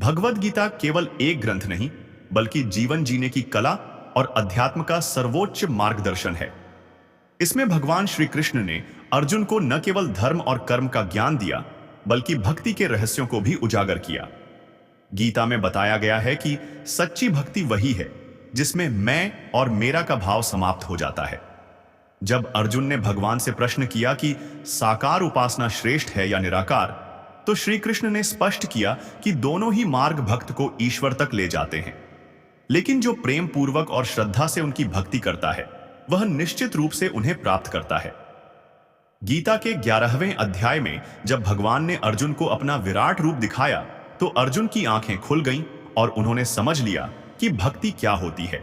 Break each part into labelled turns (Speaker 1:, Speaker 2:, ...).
Speaker 1: भगवद गीता केवल एक ग्रंथ नहीं, बल्कि जीवन जीने की कला और अध्यात्म का सर्वोच्च मार्गदर्शन है। इसमें भगवान श्री कृष्ण ने अर्जुन को न केवल धर्म और कर्म का ज्ञान दिया, बल्कि भक्ति के रहस्यों को भी उजागर किया। गीता में बताया गया है कि सच्ची भक्ति वही है जिसमें मैं और मेरा का भाव समाप्त हो जाता है। जब अर्जुन ने भगवान से प्रश्न किया कि साकार उपासना श्रेष्ठ है या निराकार, तो श्री कृष्ण ने स्पष्ट किया कि दोनों ही मार्ग भक्त को ईश्वर तक ले जाते हैं, लेकिन जो प्रेम पूर्वक और श्रद्धा से उनकी भक्ति करता है वह निश्चित रूप से उन्हें प्राप्त करता है। गीता के 11वें अध्याय में जब भगवान ने अर्जुन को अपना विराट रूप दिखाया, तो अर्जुन की आंखें खुल गईं और उन्होंने समझ लिया कि भक्ति क्या होती है।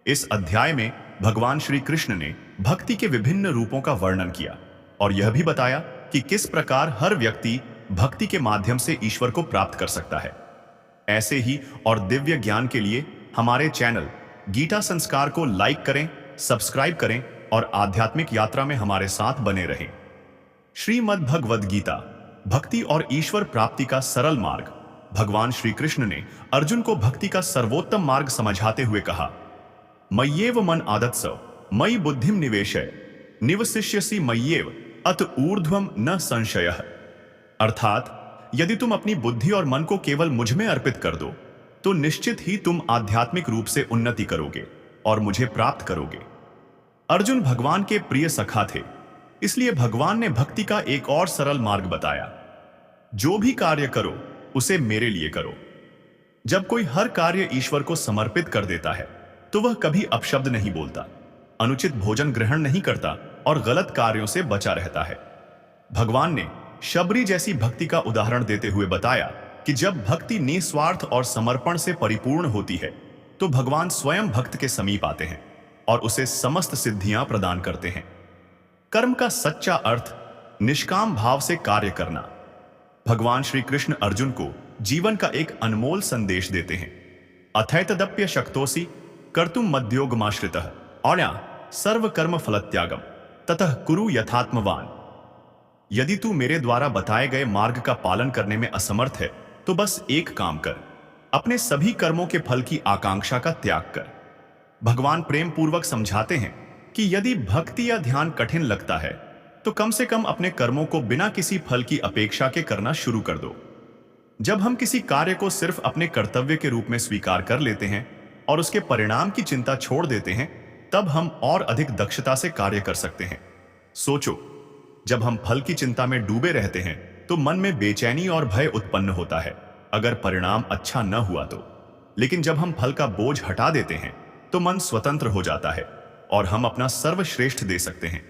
Speaker 1: इस अध्याय में भगवान श्री कृष्ण ने भक्ति के विभिन्न रूपों का वर्णन किया और यह भी बताया कि किस प्रकार हर व्यक्ति भक्ति के माध्यम से ईश्वर को प्राप्त कर सकता है। ऐसे ही और दिव्य ज्ञान के लिए हमारे चैनल गीता संस्कार को लाइक करें, सब्सक्राइब करें और आध्यात्मिक यात्रा में हमारे साथ बने रहें। श्रीमद् भगवद गीता, भक्ति और ईश्वर प्राप्ति का सरल मार्ग। भगवान श्री कृष्ण ने अर्जुन को भक्ति का सर्वोत्तम मार्ग समझाते हुए कहा, मय्येव मन आदत्स मयि बुद्धिम निवेशय निवसिष्यसि मय्येव अत ऊर्ध्वम न संशयः। अर्थात यदि तुम अपनी बुद्धि और मन को केवल मुझ में अर्पित कर दो, तो निश्चित ही तुम आध्यात्मिक रूप से उन्नति करोगे और मुझे प्राप्त करोगे। अर्जुन भगवान के प्रिय सखा थे, इसलिए भगवान ने भक्ति का एक और सरल मार्ग बताया। जो भी कार्य करो उसे मेरे लिए करो। जब कोई हर कार्य ईश्वर को समर्पित कर देता है, तो वह कभी अपशब्द नहीं बोलता, अनुचित भोजन ग्रहण नहीं करता और गलत कार्यों से बचा रहता है। भगवान ने शबरी जैसी भक्ति का उदाहरण देते हुए बताया कि जब भक्ति निस्वार्थ और समर्पण से परिपूर्ण होती है, तो भगवान स्वयं भक्त के समीप आते हैं और उसे समस्त सिद्धियां प्रदान करते हैं। कर्म का सच्चा अर्थ निष्काम भाव से कार्य करना। भगवान श्री कृष्ण अर्जुन को जीवन का एक अनमोल संदेश देते हैं। अथैतदप्य शक्तोसि कर्तुम मद्योगमाश्रितः औण्या सर्व कर्म फलत्यागम ततः कुरु यथात्मवान। यदि तू मेरे द्वारा बताए गए मार्ग का पालन करने में असमर्थ है, तो बस एक काम कर, अपने सभी कर्मों के फल की आकांक्षा का त्याग कर। भगवान प्रेम पूर्वक समझाते हैं कि यदि भक्ति या ध्यान कठिन लगता है, तो कम से कम अपने कर्मों को बिना किसी फल की अपेक्षा के करना शुरू कर दो। जब हम किसी कार्य को सिर्फ अपने कर्तव्य के रूप में स्वीकार कर लेते हैं और उसके परिणाम की चिंता छोड़ देते हैं, तब हम और अधिक दक्षता से कार्य कर सकते हैं। सोचो, जब हम फल की चिंता में डूबे रहते हैं, तो मन में बेचैनी और भय उत्पन्न होता है अगर परिणाम अच्छा न हुआ तो। लेकिन जब हम फल का बोझ हटा देते हैं, तो मन स्वतंत्र हो जाता है और हम अपना सर्वश्रेष्ठ दे सकते हैं।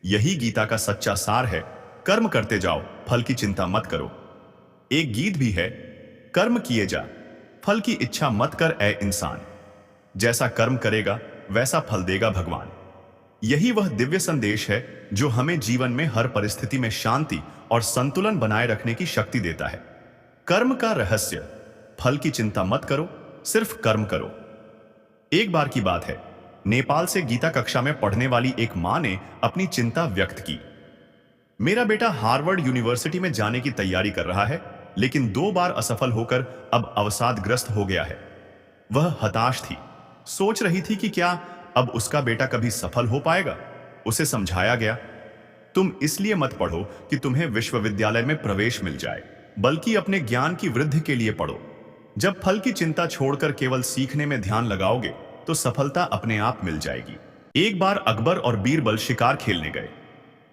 Speaker 1: यही गीता का सच्चा सार है। कर्म करते जाओ, फल की चिंता मत करो। एक गीत भी है, कर्म किए जा, फल की इच्छा मत कर ए इंसान। जैसा कर्म करेगा वैसा फल देगा भगवान। यही वह दिव्य संदेश है जो हमें जीवन में हर परिस्थिति में शांति और संतुलन बनाए रखने की शक्ति देता है। कर्म का रहस्य, फल की चिंता मत करो, सिर्फ कर्म करो। एक बार की बात है, नेपाल से गीता कक्षा में पढ़ने वाली एक मां ने अपनी चिंता व्यक्त की। मेरा बेटा हार्वर्ड यूनिवर्सिटी में जाने की तैयारी कर रहा है, लेकिन 2 बार असफल होकर अब अवसादग्रस्त हो गया है। वह हताश थी, सोच रही थी कि क्या अब उसका बेटा कभी सफल हो पाएगा। उसे समझाया गया, तुम इसलिए मत पढ़ो कि तुम्हें विश्वविद्यालय में प्रवेश मिल जाए, बल्कि अपने ज्ञान की वृद्धि के लिए पढ़ो। जब फल की चिंता छोड़कर केवल सीखने में ध्यान लगाओगे, तो सफलता अपने आप मिल जाएगी। एक बार अकबर और बीरबल शिकार खेलने गए।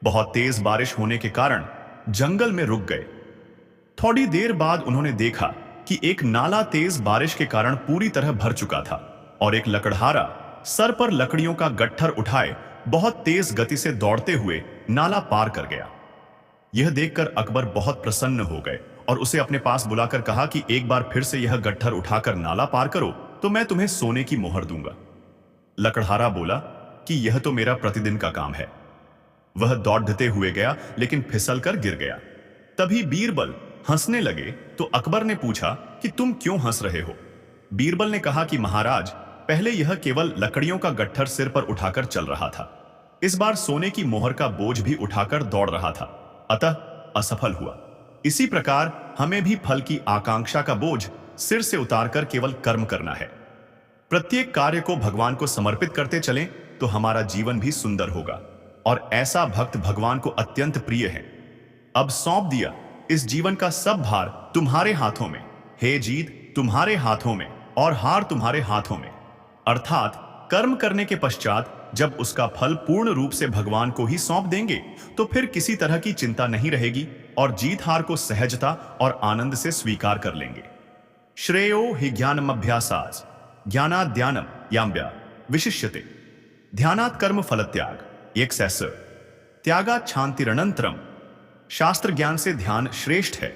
Speaker 1: बहुत तेज बारिश होने के कारण जंगल में रुक गए। थोड़ी देर बाद उन्होंने देखा कि एक नाला तेज बारिश के कारण पूरी तरह भर चुका था और एक लकड़हारा सर पर लकड़ियों का गट्ठर उठाए बहुत तेज गति से दौड़ते हुए नाला पार कर गया। यह देखकर अकबर बहुत प्रसन्न हो गए और उसे अपने पास बुलाकर कहा कि एक बार फिर से यह गट्ठर उठाकर नाला पार करो तो मैं तुम्हें सोने की मोहर दूंगा। लकड़हारा बोला कि यह तो मेरा प्रतिदिन का काम है। वह दौड़ते हुए गया, लेकिन फिसल कर गिर गया। तभी बीरबल हंसने लगे तो अकबर ने पूछा कि तुम क्यों हंस रहे हो। बीरबल ने कहा कि महाराज, पहले यह केवल लकड़ियों का गट्ठर सिर पर उठाकर चल रहा था, इस बार सोने की मोहर का बोझ भी उठाकर दौड़ रहा था, अतः असफल हुआ। इसी प्रकार हमें भी फल की आकांक्षा का बोझ सिर से उतारकर केवल कर्म करना है। प्रत्येक कार्य को भगवान को समर्पित करते चलें तो हमारा जीवन भी सुंदर होगा और ऐसा भक्त भगवान को अत्यंत प्रिय है। अब सौंप दिया इस जीवन का सब भार तुम्हारे हाथों में, हे जीत तुम्हारे हाथों में और हार तुम्हारे हाथों में। अर्थात कर्म करने के पश्चात जब उसका फल पूर्ण रूप से भगवान को ही सौंप देंगे तो फिर किसी तरह की चिंता नहीं रहेगी और जीत हार को सहजता और आनंद से स्वीकार कर लेंगे। श्रेयो हि ज्ञानम अभ्यासात् ज्ञानात् ध्यानम याम्या विशिष्यते। ध्यानात् कर्म फल त्याग एक सैस त्यागात् शांतिरनंतरम। शास्त्र ज्ञान से ध्यान श्रेष्ठ है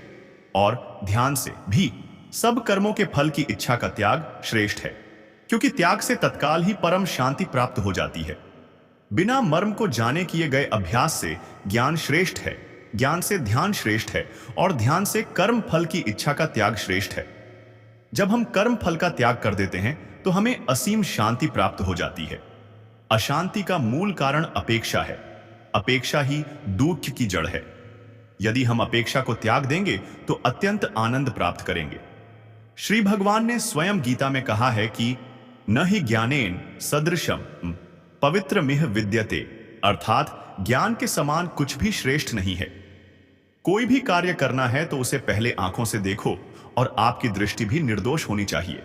Speaker 1: और ध्यान से भी सब कर्मों के फल की इच्छा का त्याग श्रेष्ठ है, क्योंकि त्याग से तत्काल ही परम शांति प्राप्त हो जाती है। बिना मर्म को जाने किए गए अभ्यास से ज्ञान श्रेष्ठ है, ज्ञान से ध्यान श्रेष्ठ है और ध्यान से कर्म फल की इच्छा का त्याग श्रेष्ठ है। जब हम कर्म फल का त्याग कर देते हैं तो हमें असीम शांति प्राप्त हो जाती है। अशांति का मूल कारण अपेक्षा है। अपेक्षा ही दुख की जड़ है। यदि हम अपेक्षा को त्याग देंगे तो अत्यंत आनंद प्राप्त करेंगे। श्री भगवान ने स्वयं गीता में कहा है कि न ही ज्ञानेन सदृशम पवित्रमिह विद्यते, अर्थात ज्ञान के समान कुछ भी श्रेष्ठ नहीं है। कोई भी कार्य करना है तो उसे पहले आंखों से देखो और आपकी दृष्टि भी निर्दोष होनी चाहिए।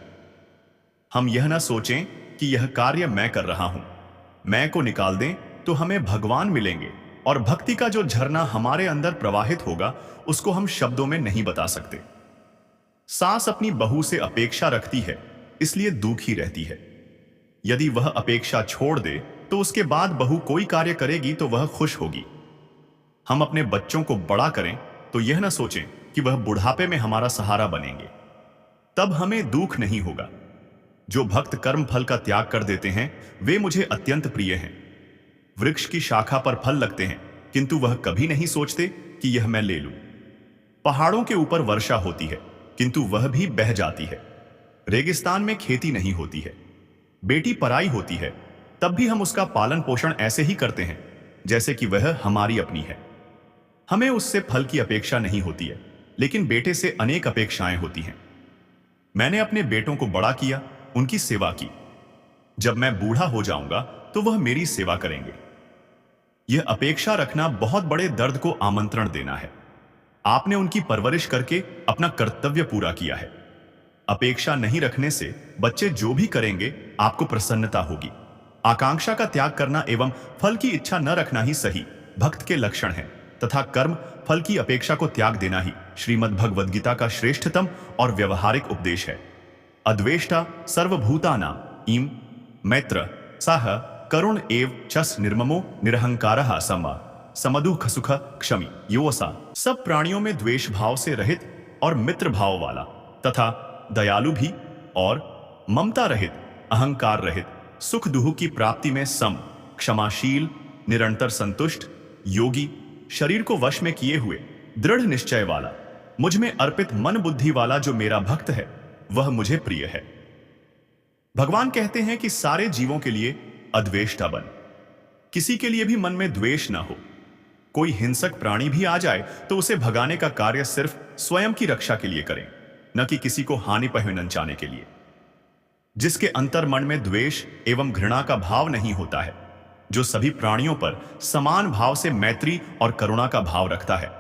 Speaker 1: हम यह न सोचें कि यह कार्य मैं कर रहा हूं। मैं को निकाल दें तो हमें भगवान मिलेंगे और भक्ति का जो झरना हमारे अंदर प्रवाहित होगा उसको हम शब्दों में नहीं बता सकते। सास अपनी बहू से अपेक्षा रखती है इसलिए दुखी रहती है। यदि वह अपेक्षा छोड़ दे तो उसके बाद बहू कोई कार्य करेगी तो वह खुश होगी। हम अपने बच्चों को बड़ा करें तो यह न सोचें कि वह बुढ़ापे में हमारा सहारा बनेंगे, तब हमें दुख नहीं होगा। जो भक्त कर्म फल का त्याग कर देते हैं वे मुझे अत्यंत प्रिय हैं। वृक्ष की शाखा पर फल लगते हैं किंतु वह कभी नहीं सोचते कि यह मैं ले लूं। पहाड़ों के ऊपर वर्षा होती है किंतु वह भी बह जाती है। रेगिस्तान में खेती नहीं होती है। बेटी पराई होती है तब भी हम उसका पालन पोषण ऐसे ही करते हैं जैसे कि वह हमारी अपनी है। हमें उससे फल की अपेक्षा नहीं होती है, लेकिन बेटे से अनेक अपेक्षाएं होती हैं। मैंने अपने बेटों को बड़ा किया, उनकी सेवा की। जब मैं बूढ़ा हो जाऊंगा तो वह मेरी सेवा करेंगे। यह अपेक्षा रखना बहुत बड़े दर्द को आमंत्रण देना है। आपने उनकी परवरिश करके अपना कर्तव्य पूरा किया है। अपेक्षा नहीं रखने से बच्चे जो भी करेंगे आपको प्रसन्नता होगी। आकांक्षा का त्याग करना एवं फल की इच्छा न रखना ही सही भक्त के लक्षण है तथा कर्म फल की अपेक्षा को त्याग देना ही श्रीमद् भगवद गीता का श्रेष्ठतम और व्यवहारिक उपदेश है। अद्वेष्टा सर्वभूतानां ईम मैत्र सह करुण एव चस निर्ममो निरहंकारः समा समदुख सुख क्षमी योसा। सब प्राणियों में द्वेष भाव से रहित और मित्र भाव वाला तथा दयालु भी और ममता रहित, अहंकार रहित, सुख दुख की प्राप्ति में सम, क्षमाशील, निरंतर संतुष्ट, योगी, शरीर को वश में किए हुए, दृढ़ निश्चय वाला, मुझ में अर्पित मन बुद्धि वाला जो मेरा भक्त है वह मुझे प्रिय है। भगवान कहते हैं कि सारे जीवों के लिए अद्वेष्टा बन। किसी के लिए भी मन में द्वेष ना हो। कोई हिंसक प्राणी भी आ जाए तो उसे भगाने का कार्य सिर्फ स्वयं की रक्षा के लिए करें, न कि किसी को हानि पहुंचाने के लिए। जिसके अंतर मन में द्वेष एवं घृणा का भाव नहीं होता है, जो सभी प्राणियों पर समान भाव से मैत्री और करुणा का भाव रखता है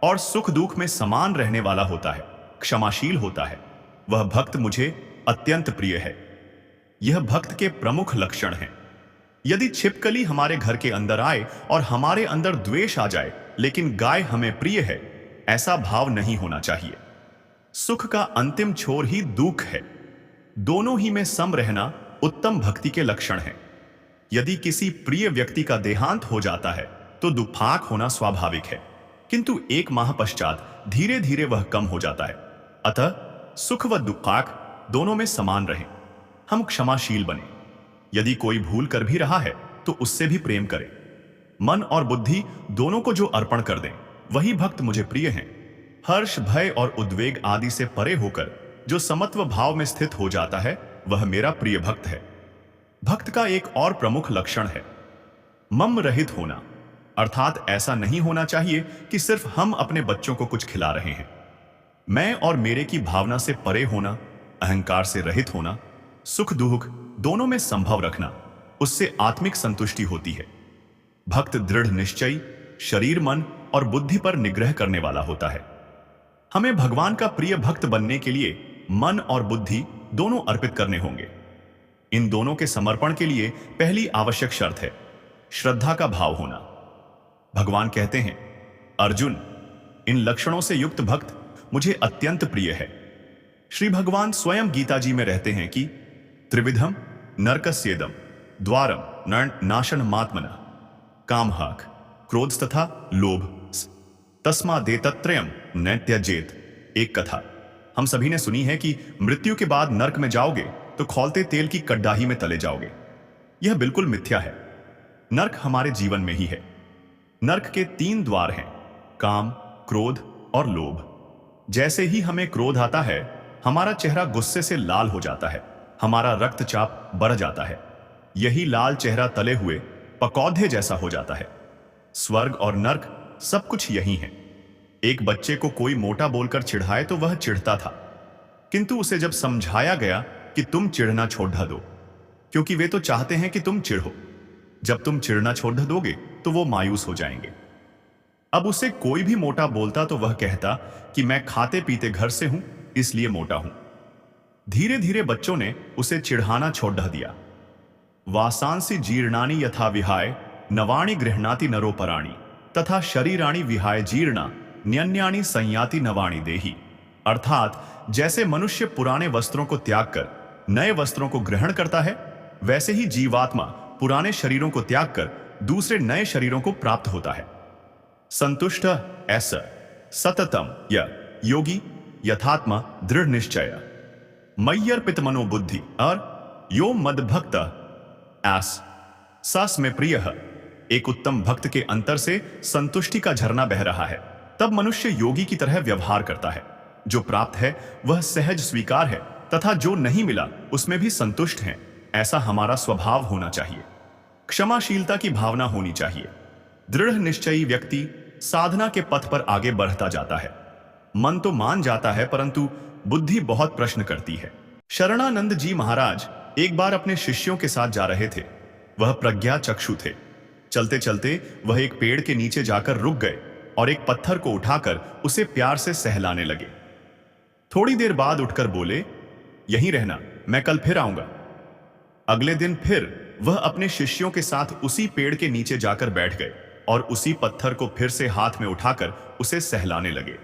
Speaker 1: और सुख दुख में समान रहने वाला होता है, क्षमाशील होता है, वह भक्त मुझे अत्यंत प्रिय है। यह भक्त के प्रमुख लक्षण हैं। यदि छिपकली हमारे घर के अंदर आए और हमारे अंदर द्वेष आ जाए लेकिन गाय हमें प्रिय है, ऐसा भाव नहीं होना चाहिए। सुख का अंतिम छोर ही दुख है। दोनों ही में सम रहना उत्तम भक्ति के लक्षण है। यदि किसी प्रिय व्यक्ति का देहांत हो जाता है तो दुफाक होना स्वाभाविक है, किंतु एक माह पश्चात धीरे धीरे वह कम हो जाता है। अतः सुख व दुखाक दोनों में समान रहें। हम क्षमाशील बने। यदि कोई भूल कर भी रहा है तो उससे भी प्रेम करें। मन और बुद्धि दोनों को जो अर्पण कर दें वही भक्त मुझे प्रिय हैं। हर्ष, भय और उद्वेग आदि से परे होकर जो समत्व भाव में स्थित हो जाता है वह मेरा प्रिय भक्त है। भक्त का एक और प्रमुख लक्षण है मम रहित होना। अर्थात ऐसा नहीं होना चाहिए कि सिर्फ हम अपने बच्चों को कुछ खिला रहे हैं। मैं और मेरे की भावना से परे होना, अहंकार से रहित होना, सुख दुख दोनों में संभव रखना, उससे आत्मिक संतुष्टि होती है। भक्त दृढ़ निश्चयी, शरीर, मन और बुद्धि पर निग्रह करने वाला होता है। हमें भगवान का प्रिय भक्त बनने के लिए मन और बुद्धि दोनों अर्पित करने होंगे। इन दोनों के समर्पण के लिए पहली आवश्यक शर्त है श्रद्धा का भाव होना। भगवान कहते हैं, अर्जुन, इन लक्षणों से युक्त भक्त मुझे अत्यंत प्रिय है। श्री भगवान स्वयं गीता जी में रहते हैं कि त्रिविधम नरकस्येदम द्वारम नाशन मात्मना कामहाक क्रोध तथा लोभ तस्मादेतत्रयम् न त्यजेत। एक कथा हम सभी ने सुनी है कि मृत्यु के बाद नरक में जाओगे तो खौलते तेल की कड़ाही में तले जाओगे। यह बिल्कुल मिथ्या है। नरक हमारे जीवन में ही है। नरक के 3 द्वार हैं, काम, क्रोध और लोभ। जैसे ही हमें क्रोध आता है, हमारा चेहरा गुस्से से लाल हो जाता है, हमारा रक्तचाप बढ़ जाता है। यही लाल चेहरा तले हुए पकौधे जैसा हो जाता है। स्वर्ग और नरक सब कुछ यही है। एक बच्चे को कोई मोटा बोलकर चिढ़ाए तो वह चिढ़ता था, किंतु उसे जब समझाया गया कि तुम चिढ़ना छोड़ दो, क्योंकि वे तो चाहते हैं कि तुम चिढ़ो। जब तुम चिढ़ना छोड़ दोगे तो वो मायूस हो जाएंगे। अब उसे कोई भी मोटा बोलता तो वह कहता कि मैं खाते पीते घर से हूं, इसलिए मोटा हूं। धीरे धीरे बच्चों ने उसे चिढ़ाना छोड़ दिया। वासांसी जीर्णानि यथा विहाय नवाणि गृह्णाति नरोपराणि तथा शरीराणि विहाय जीर्णा न्यन्यानि संयाति नवाणि देहि। अर्थात जैसे मनुष्य पुराने वस्त्रों को त्याग कर नए वस्त्रों को ग्रहण करता है, वैसे ही जीवात्मा पुराने शरीरों को त्याग कर दूसरे नए शरीरों को प्राप्त होता है। संतुष्ट ऐसा सततम य योगी यथात्मा दृढ़ निश्चय मय्यर्पित मनोबुद्धि और यो मदभक्त एस सस में प्रिय। एक उत्तम भक्त के अंतर से संतुष्टि का झरना बह रहा है। तब मनुष्य योगी की तरह व्यवहार करता है। जो प्राप्त है वह सहज स्वीकार है तथा जो नहीं मिला उसमें भी संतुष्ट है। ऐसा हमारा स्वभाव होना चाहिए। क्षमाशीलता की भावना होनी चाहिए। दृढ़ निश्चयी व्यक्ति साधना के पथ पर आगे बढ़ता जाता है। मन तो मान जाता है, परंतु बुद्धि बहुत प्रश्न करती है। शरणानंद जी महाराज एक बार अपने शिष्यों के साथ जा रहे थे। वह प्रज्ञा चक्षु थे। चलते चलते वह एक पेड़ के नीचे जाकर रुक गए और एक पत्थर को उठाकर उसे प्यार से सहलाने लगे। थोड़ी देर बाद उठकर बोले, यहीं रहना, मैं कल फिर आऊंगा। अगले दिन फिर वह अपने शिष्यों के साथ उसी पेड़ के नीचे जाकर बैठ गए और उसी पत्थर को फिर से हाथ में उठाकर उसे सहलाने लगे।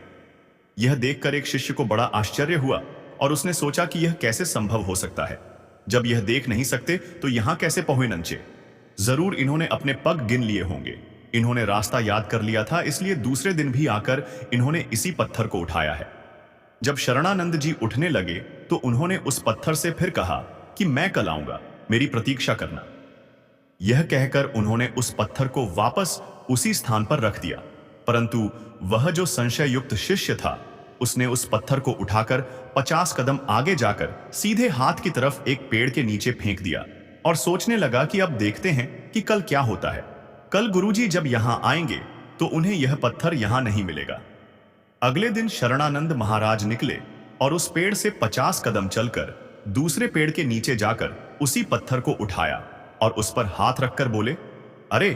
Speaker 1: यह देखकर एक शिष्य को बड़ा आश्चर्य हुआ और उसने सोचा कि यह कैसे संभव हो सकता है। जब यह देख नहीं सकते तो यहां कैसे पहुंचे नंचे। जरूर इन्होंने अपने पग गिन लिए होंगे। इन्होंने रास्ता याद कर लिया था, इसलिए दूसरे दिन भी आकर इन्होंने इसी पत्थर को उठाया है। जब शरणानंद जी उठने लगे तो उन्होंने उस पत्थर से फिर कहा कि मैं कल आऊंगा, मेरी प्रतीक्षा करना। यह कहकर उन्होंने उस पत्थर को वापस उसी स्थान पर रख दिया, परंतु वह जो संशय युक्त शिष्य था उसने उस पत्थर को उठाकर 50 कदम आगे जाकर सीधे हाथ की तरफ एक पेड़ के नीचे फेंक दिया और सोचने लगा कि अब देखते हैं कि कल क्या होता है। कल गुरुजी जब यहां आएंगे तो उन्हें यह पत्थर यहां नहीं मिलेगा। अगले दिन शरणानंद महाराज निकले और उस पेड़ से 50 कदम चलकर दूसरे पेड़ के नीचे जाकर उसी पत्थर को उठाया और उस पर हाथ रखकर बोले, अरे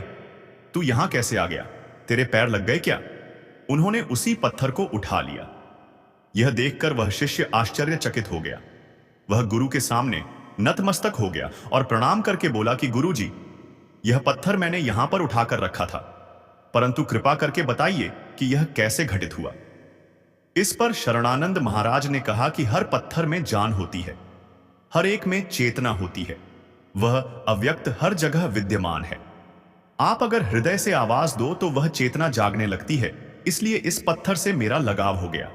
Speaker 1: तू यहां कैसे आ गया? तेरे पैर लग गए क्या? उन्होंने उसी पत्थर को उठा लिया। यह देखकर वह शिष्य आश्चर्यचकित हो गया। वह गुरु के सामने नतमस्तक हो गया और प्रणाम करके बोला कि गुरुजी, यह पत्थर मैंने यहां पर उठाकर रखा था, परंतु कृपा करके बताइए कि यह कैसे घटित हुआ। इस पर शरणानंद महाराज ने कहा कि हर पत्थर में जान होती है, हर एक में चेतना होती है, वह अव्यक्त हर जगह विद्यमान है। आप अगर हृदय से आवाज दो तो वह चेतना जागने लगती है। इसलिए इस पत्थर से मेरा लगाव हो गया।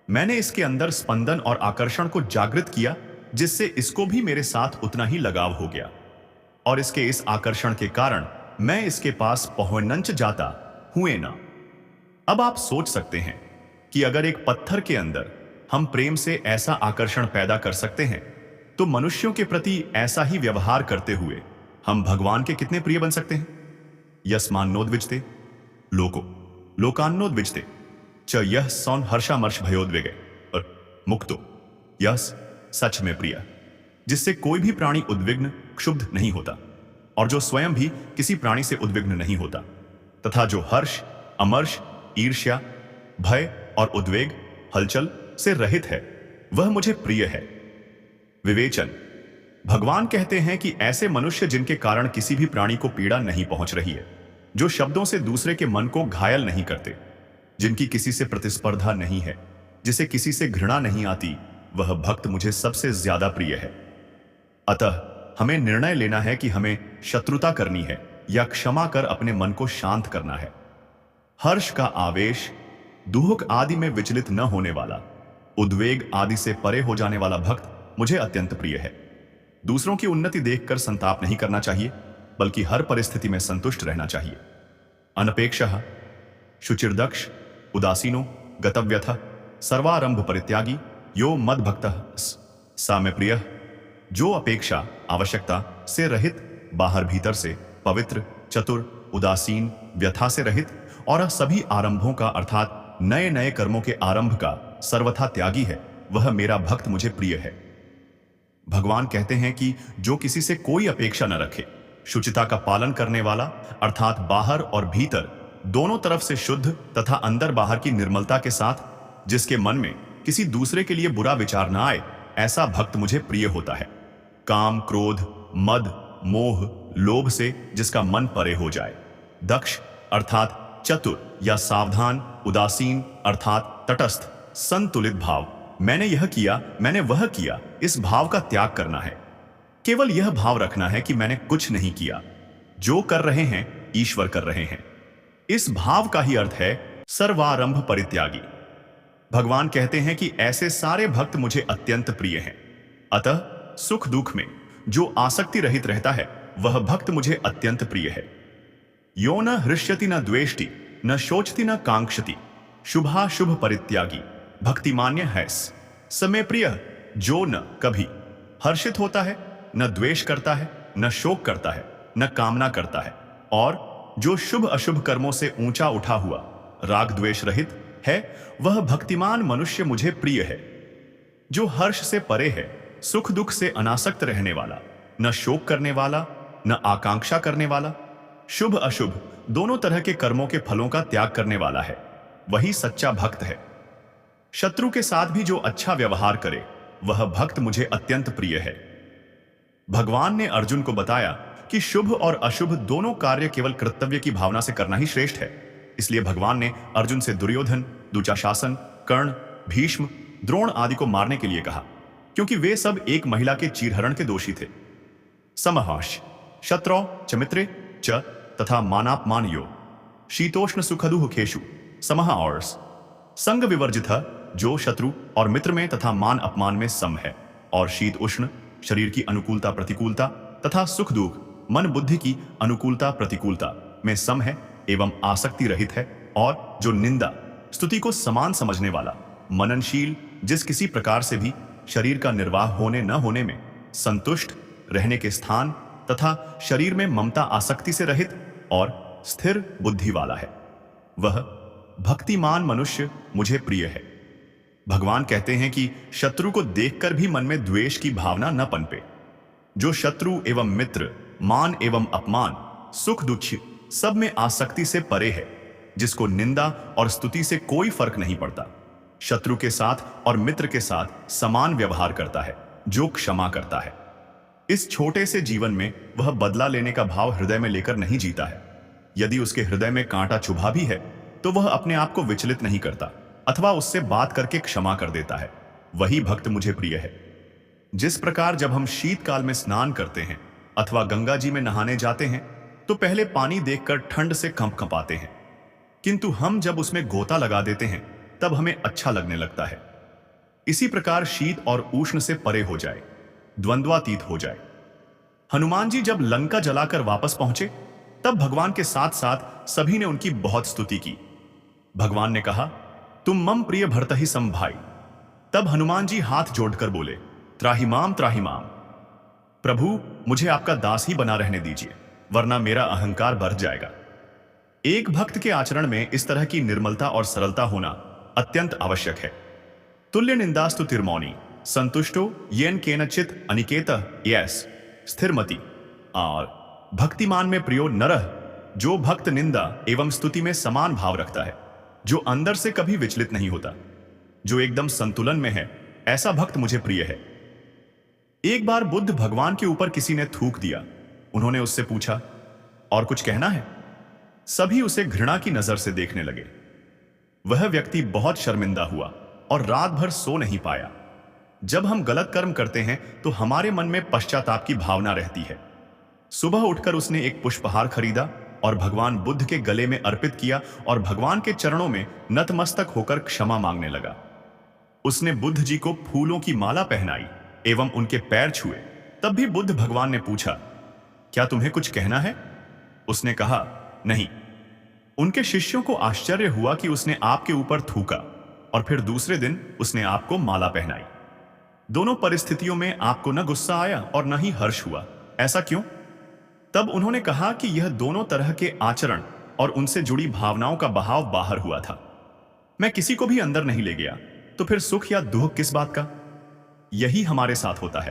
Speaker 1: मैंने इसके अंदर स्पंदन और आकर्षण को जागृत किया, जिससे इसको भी मेरे साथ उतना ही लगाव हो गया और इसके इस आकर्षण के कारण मैं इसके पास पहुंच जाता हुए ना। अब आप सोच सकते हैं कि अगर एक पत्थर के अंदर हम प्रेम से ऐसा आकर्षण पैदा कर सकते हैं, तो मनुष्यों के प्रति ऐसा ही व्यवहार करते हुए हम भगवान के कितने प्रिय बन सकते हैं। यस्मान्नोद्विजते लोको लोकान्नोद्विजते च यह सौन हर्षामर्ष भयोद्वेगे और मुक्तो यह सच में प्रिय, जिससे कोई भी प्राणी उद्विग्न क्षुब्ध नहीं होता और जो स्वयं भी किसी प्राणी से उद्विग्न नहीं होता, तथा जो हर्ष अमर्ष ईर्ष्या भय और उद्वेग हलचल से रहित है, वह मुझे प्रिय है। विवेचन। भगवान कहते हैं कि ऐसे मनुष्य जिनके कारण किसी भी प्राणी को पीड़ा नहीं पहुंच रही है, जो शब्दों से दूसरे के मन को घायल नहीं करते, जिनकी किसी से प्रतिस्पर्धा नहीं है, जिसे किसी से घृणा नहीं आती, वह भक्त मुझे सबसे ज्यादा प्रिय है। अतः हमें निर्णय लेना है कि हमें शत्रुता करनी है या क्षमा कर अपने मन को शांत करना है। हर्ष का आवेश, दुहुक आदि में विचलित न होने वाला, उद्वेग आदि से परे हो जाने वाला भक्त मुझे अत्यंत प्रिय है। दूसरों की उन्नति देखकर संताप नहीं करना चाहिए, बल्कि हर परिस्थिति में संतुष्ट रहना चाहिए। अनपेक्षः शुचिर्दक्ष उदासीनो गतव्यथ सर्वारंभ परित्यागी यो मद्भक्तः सा में प्रियः। जो अपेक्षा आवश्यकता से रहित, बाहर भीतर से पवित्र, चतुर, उदासीन, व्यथा से रहित और सभी आरंभों का अर्थात नए नए कर्मों के आरंभ का सर्वथा त्यागी है, वह मेरा भक्त मुझे प्रिय है। भगवान कहते हैं कि जो किसी से कोई अपेक्षा न रखे, शुचिता का पालन करने वाला अर्थात बाहर और भीतर दोनों तरफ से शुद्ध तथा अंदर बाहर की निर्मलता के साथ, जिसके मन में किसी दूसरे के लिए बुरा विचार न आए, ऐसा भक्त मुझे प्रिय होता है। काम क्रोध मद मोह लोभ से जिसका मन परे हो जाए, दक्ष अर्थात चतुर या सावधान, उदासीन अर्थात तटस्थ, संतुलित भाव, मैंने यह किया मैंने वह किया, इस भाव का त्याग करना है। केवल यह भाव रखना है कि मैंने कुछ नहीं किया, जो कर रहे हैं ईश्वर कर रहे हैं। इस भाव का ही अर्थ है सर्वारंभ परित्यागी। भगवान कहते हैं कि ऐसे सारे भक्त मुझे अत्यंत प्रिय हैं। अतः सुख दुख में जो आसक्ति रहित रहता है, वह भक्त मुझे अत्यंत प्रिय है। यो न हृष्यति न द्वेष्टि न शोचति न कांक्षति शुभाशुभ परित्यागी भक्तिमान्य है समय प्रिय। जो न कभी हर्षित होता है, न द्वेष करता है, न शोक करता है, न कामना करता है, और जो शुभ अशुभ कर्मों से ऊंचा उठा हुआ राग द्वेष रहित है, वह भक्तिमान मनुष्य मुझे प्रिय है। जो हर्ष से परे है, सुख दुख से अनासक्त रहने वाला, न शोक करने वाला, न आकांक्षा करने वाला, शुभ अशुभ दोनों तरह के कर्मों के फलों का त्याग करने वाला है, वही सच्चा भक्त है। शत्रु के साथ भी जो अच्छा व्यवहार करे, वह भक्त मुझे अत्यंत प्रिय है। भगवान ने अर्जुन को बताया कि शुभ और अशुभ दोनों कार्य केवल कर्तव्य की भावना से करना ही श्रेष्ठ है। इसलिए भगवान ने अर्जुन से दुर्योधन, दुशासन, कर्ण, भीष्म, द्रोण आदि को मारने के लिए कहा, क्योंकि वे सब एक महिला के चीरहरण के दोषी थे। समहाश शत्रौ च मित्रे च तथा मानापमान यो शीतोष्ण सुखदुःखेषु समहा और संग विवर्जित, जो शत्रु और मित्र में तथा मान अपमान में सम है, और शीत उष्ण शरीर की अनुकूलता प्रतिकूलता तथा सुख दुख मन बुद्धि की अनुकूलता प्रतिकूलता में सम है एवं आसक्ति रहित है, और जो निंदा स्तुति को समान समझने वाला, मननशील, जिस किसी प्रकार से भी शरीर का निर्वाह होने न होने में संतुष्ट रहने के स्थान तथा शरीर में ममता आसक्ति से रहित और स्थिर बुद्धि वाला है, वह भक्तिमान मनुष्य मुझे प्रिय है। भगवान कहते हैं कि शत्रु को देखकर भी मन में द्वेष की भावना न पनपे। जो शत्रु एवं मित्र, मान एवं अपमान, सुख दुख सब में आसक्ति से परे है, जिसको निंदा और स्तुति से कोई फर्क नहीं पड़ता, शत्रु के साथ और मित्र के साथ समान व्यवहार करता है, जो क्षमा करता है। इस छोटे से जीवन में वह बदला लेने का भाव हृदय में लेकर नहीं जीता है। यदि उसके हृदय में कांटा चुभा भी है, तो वह अपने आप को विचलित नहीं करता अथवा उससे बात करके क्षमा कर देता है। वही भक्त मुझे प्रिय है। जिस प्रकार जब हम शीतकाल में स्नान करते हैं अथवा गंगा जी में नहाने जाते हैं, तो पहले पानी देखकर ठंड से कंपकंपाते हैं, किंतु हम जब उसमें गोता लगा देते हैं तब हमें अच्छा लगने लगता है। इसी प्रकार शीत और उष्ण से परे हो जाए, द्वंद्वातीत हो जाए। हनुमान जी जब लंका जलाकर वापस पहुंचे, तब भगवान के साथ साथ सभी ने उनकी बहुत स्तुति की। भगवान ने कहा, तुम मम प्रिय भरत ही सम भाई। तब हनुमान जी हाथ जोड़कर बोले, त्राहिमाम त्राहिमाम, प्रभु मुझे आपका दास ही बना रहने दीजिए, वरना मेरा अहंकार बढ़ जाएगा। एक भक्त के आचरण में इस तरह की निर्मलता और सरलता होना अत्यंत आवश्यक है। तुल्य निंदास्तु तिरमौनी संतुष्टो येन केनचित अनिकेत यस स्थिरमति। और भक्तिमान में प्रियो नरह, जो भक्त निंदा एवं स्तुति में समान भाव रखता है, जो अंदर से कभी विचलित नहीं होता, जो एकदम संतुलन में है, ऐसा भक्त मुझे प्रिय है। एक बार बुद्ध भगवान के ऊपर किसी ने थूक दिया। उन्होंने उससे पूछा, और कुछ कहना है? सभी उसे घृणा की नजर से देखने लगे। वह व्यक्ति बहुत शर्मिंदा हुआ और रात भर सो नहीं पाया। जब हम गलत कर्म करते हैं तो हमारे मन में पश्चाताप की भावना रहती है। सुबह उठकर उसने एक पुष्पहार खरीदा और भगवान बुद्ध के गले में अर्पित किया और भगवान के चरणों में नतमस्तक होकर क्षमा मांगने लगा। उसने बुद्ध जी को फूलों की माला पहनाई एवं उनके पैर छुए। तब भी बुद्ध भगवान ने पूछा, क्या तुम्हें कुछ कहना है? उसने कहा, नहीं। उनके शिष्यों को आश्चर्य हुआ कि उसने आपके ऊपर थूका और फिर दूसरे दिन उसने आपको माला पहनाई। दोनों परिस्थितियों में आपको न गुस्सा आया और न ही हर्ष हुआ, ऐसा क्यों? तब उन्होंने कहा कि यह दोनों तरह के आचरण और उनसे जुड़ी भावनाओं का बहाव बाहर हुआ था। मैं किसी को भी अंदर नहीं ले गया, तो फिर सुख या दुख किस बात का? यही हमारे साथ होता है।